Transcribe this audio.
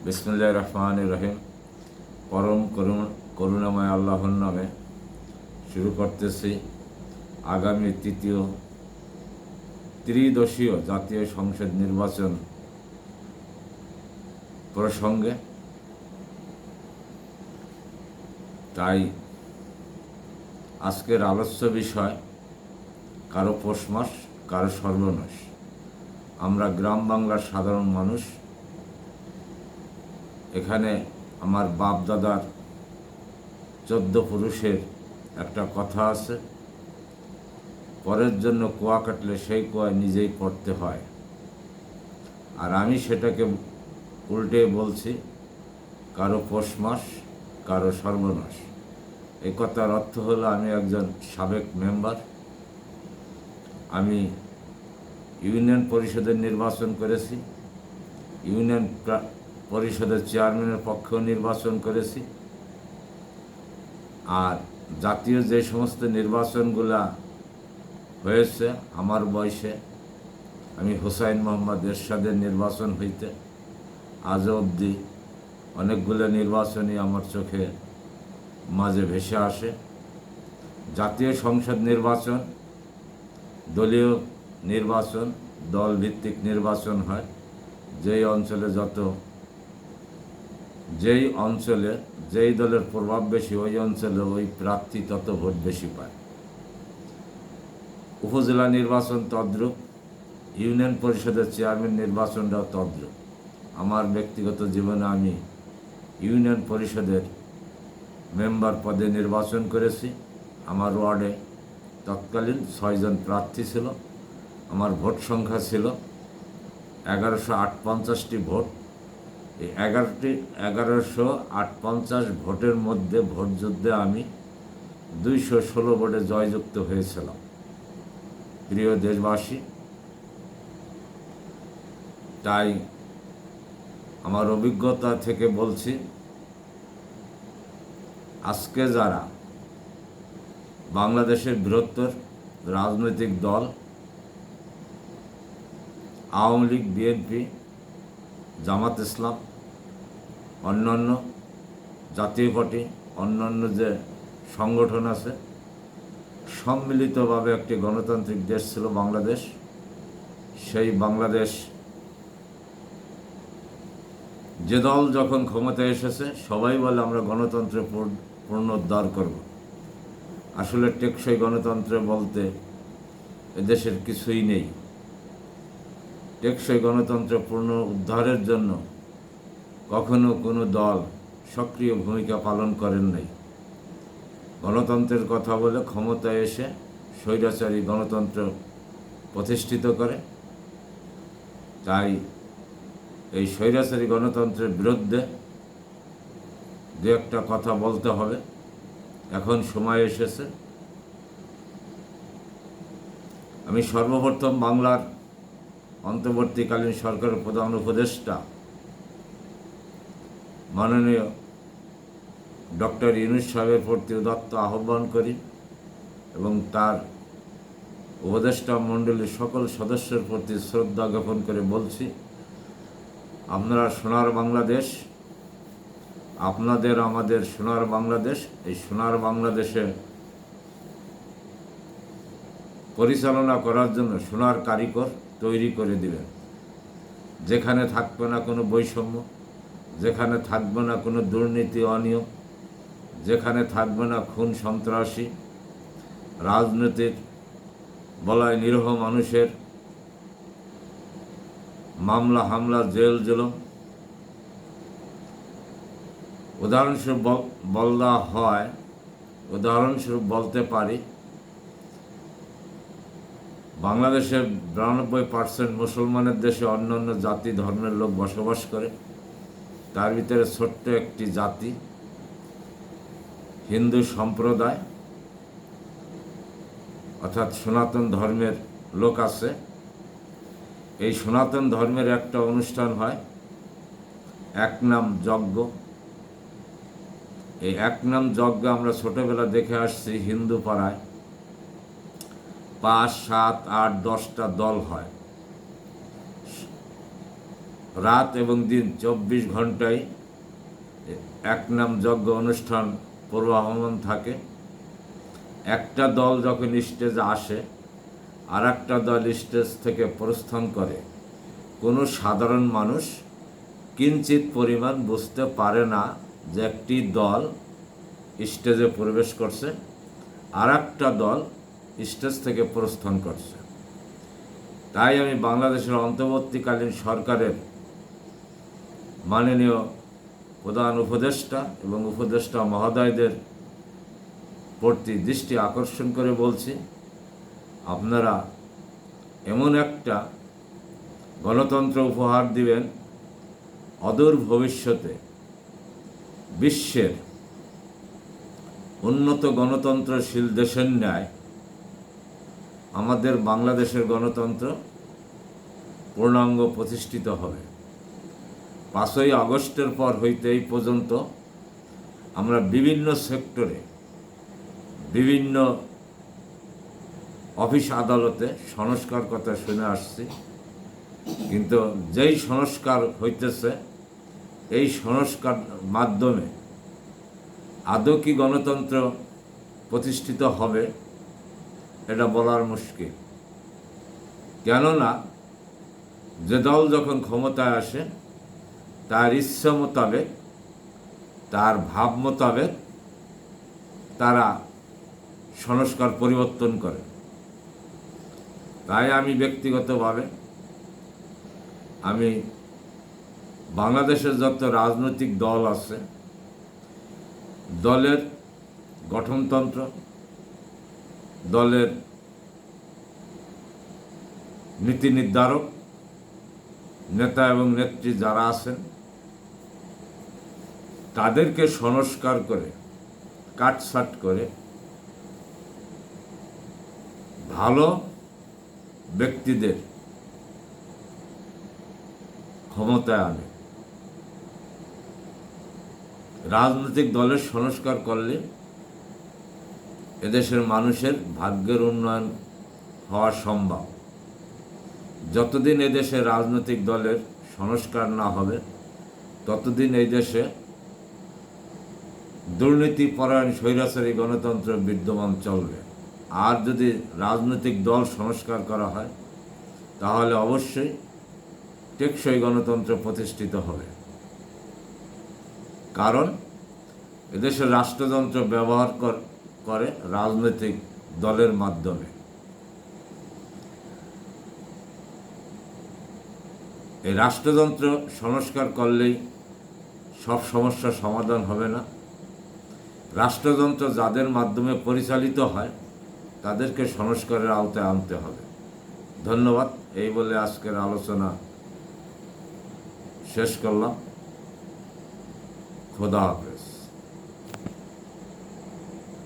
বিসমিল্লাহির রহমানির রহিম। পরম করুণাময় আল্লাহর নামে শুরু করতেছি আগামী তৃতীয় ত্রিদশীয় জাতীয় সংসদ নির্বাচন প্রসঙ্গে। তাই আজকের আলোচ্য বিষয় কারো পৌষ মাস, কারো সর্বনাশ। আমরা গ্রাম বাংলার সাধারণ মানুষ। এখানে আমার বাপ দাদার 14 পুরুষের একটা কথা আছে, পরের জন্য কুয়া কাটলে সেই কুয়ায় নিজেই পড়তে হয়। আর আমি সেটাকে উল্টে বলছি, কারো পৌষ মাস, কারো সর্বনাশ। এই কথার অর্থ হলো, আমি একজন সাবেক মেম্বার। আমি ইউনিয়ন পরিষদের নির্বাচন করেছি, ইউনিয়ন পরিষদের চেয়ারম্যানের পক্ষেও নির্বাচন করেছি। আর জাতীয় যে সমস্ত নির্বাচনগুলা হয়েছে আমার বয়সে, আমি হুসাইন মোহাম্মদ এরশাদের নির্বাচন হইতে আজও অবধি অনেকগুলো নির্বাচনই আমার চোখে মাঝে ভেসে আসে। জাতীয় সংসদ নির্বাচন দলীয় নির্বাচন, দলভিত্তিক নির্বাচন হয়। যেই অঞ্চলে যেই দলের প্রভাব বেশি, ওই অঞ্চলে ওই প্রার্থী তত ভোট বেশি পায়। উপজেলা নির্বাচন তদ্রূপ, ইউনিয়ন পরিষদের চেয়ারম্যান নির্বাচনটাও তদ্রূপ। আমার ব্যক্তিগত জীবনে আমি ইউনিয়ন পরিষদের মেম্বার পদে নির্বাচন করেছি। আমার ওয়ার্ডে তৎকালীন 6 জন প্রার্থী ছিল। আমার ভোট সংখ্যা ছিল 1158টি ভোট। এই 1158 ভোটের মধ্যে ভোটযুদ্ধে আমি 216 ভোটে জয়যুক্ত হয়েছিলাম। প্রিয় দেশবাসী, তাই আমার অভিজ্ঞতা থেকে বলছি, আজকে যারা বাংলাদেশের বৃহত্তর রাজনৈতিক দল আওয়ামী লীগ, বিএনপি, জামাত ইসলাম, অন্যান্য জাতীয় পার্টি, অন্যান্য যে সংগঠন আছে, সম্মিলিতভাবে একটি গণতান্ত্রিক দেশ ছিল বাংলাদেশ। সেই বাংলাদেশ যে দল যখন ক্ষমতায় এসেছে, সবাই বলে আমরা গণতন্ত্রে পুনরুদ্ধার করব। আসলে টেকসই গণতন্ত্র বলতে এদেশের কিছুই নেই। টেকসই গণতন্ত্র পুনরুদ্ধারের জন্য কখনো কোনো দল সক্রিয় ভূমিকা পালন করেন নাই। গণতন্ত্রের কথা বলে ক্ষমতায় এসে স্বৈরাচারী গণতন্ত্র প্রতিষ্ঠিত করে। তাই এই স্বৈরাচারী গণতন্ত্রের বিরুদ্ধে দু একটা কথা বলতে হবে। এখন সময় এসেছে। আমি সর্বপ্রথম বাংলার অন্তর্বর্তীকালীন সরকারের প্রধান উপদেষ্টা মাননীয় ডক্টর ইউনূস সাহেবের প্রতি উদাত্ত আহ্বান করি এবং তার উপদেষ্টা মণ্ডলীর সকল সদস্যের প্রতি শ্রদ্ধা জ্ঞাপন করে বলছি, আপনারা সোনার বাংলাদেশ, আপনাদের আমাদের সোনার বাংলাদেশ। এই সোনার বাংলাদেশে পরিচালনা করার জন্য সোনার কারিগর তৈরি করে দিবেন, যেখানে থাকবে না কোনো বৈষম্য, যেখানে থাকবে না কোনো দুর্নীতি, অনিয়ম, যেখানে থাকবে না খুন, সন্ত্রাসী, রাজনীতির বলায় নিরীহ মানুষের মামলা, হামলা, জেল জুলুম। উদাহরণস্বরূপ বলতে পারি, বাংলাদেশের 92% মুসলমানের দেশে অন্যান্য জাতি ধর্মের লোক বসবাস করে। তার ভিতরে ছোট্ট একটি জাতি হিন্দু সম্প্রদায়, অর্থাৎ সনাতন ধর্মের লোক আছে। এই সনাতন ধর্মের একটা অনুষ্ঠান হয়, এক নাম যজ্ঞ। এই এক নাম যজ্ঞ আমরা ছোটবেলা দেখে আসছি। হিন্দু পাড়ায় 5, 7, 8, 10টা দল হয়। রাত এবং দিন 24 ঘন্টায় এক নাম যজ্ঞ অনুষ্ঠান প্রবাহমান থাকে। একটা দল যখন স্টেজে আসে আর একটা দল স্টেজ থেকে প্রস্থান করে, কোনো সাধারণ মানুষ কিঞ্চিত পরিমাণ বুঝতে পারে না যে একটি দল স্টেজে প্রবেশ করছে আর একটা দল স্টেজ থেকে প্রস্থান করছে। তাই আমি বাংলাদেশের অন্তর্বর্তীকালীন সরকারের মাননীয় প্রধান উপদেষ্টা এবং উপদেষ্টা মহোদয়দের প্রতি দৃষ্টি আকর্ষণ করে বলছি, আপনারা এমন একটা গণতন্ত্র উপহার দিবেন অদূর ভবিষ্যতে বিশ্বের উন্নত গণতন্ত্রশীল দেশের ন্যায় আমাদের বাংলাদেশের গণতন্ত্র পূর্ণাঙ্গ প্রতিষ্ঠিত হবে। 5ই আগস্টের পর হইতে এই পর্যন্ত আমরা বিভিন্ন সেক্টরে বিভিন্ন অফিস আদালতে সংস্কার কথা শুনে আসছি, কিন্তু যেই সংস্কার হইতেছে এই সংস্কার মাধ্যমে আদৌ কি গণতন্ত্র প্রতিষ্ঠিত হবে এটা বলার মুশকিল। কেননা যে দল যখন ক্ষমতায় আসে তার ইচ্ছা মোতাবেক, তার ভাব মোতাবেক তারা সংস্কার পরিবর্তন করে। তাই আমি ব্যক্তিগতভাবে আমি বাংলাদেশের যত রাজনৈতিক দল আছে, দলের গঠনতন্ত্র, দলের নীতি নির্ধারক নেতা এবং নেত্রী যারা আছেন তাদেরকে সংস্কার করে কাটছাট করে ভালো ব্যক্তিদের ক্ষমতায় আনে। রাজনৈতিক দলের সংস্কার করলে এদেশের মানুষের ভাগ্যের উন্নয়ন হওয়া সম্ভব। যতদিন এদেশে রাজনৈতিক দলের সংস্কার না হবে ততদিন এই দেশে দুর্নীতিপরায়ণ স্বৈরাচারী গণতন্ত্র বিদ্যমান চলবে। আর যদি রাজনৈতিক দল সংস্কার করা হয় তাহলে অবশ্যই টেকসই গণতন্ত্র প্রতিষ্ঠিত হবে। কারণ এদেশের রাষ্ট্রযন্ত্র ব্যবহার করে রাজনৈতিক দলের মাধ্যমে। এই রাষ্ট্রযন্ত্র সংস্কার করলেই সব সমস্যার সমাধান হবে না। রাষ্ট্রযন্ত্র যাদের মাধ্যমে পরিচালিত হয় তাদেরকে সংস্কারের আওতায় আনতে হবে। ধন্যবাদ। এই বলে আজকের আলোচনা শেষ করলাম। খোদা হাফেজ।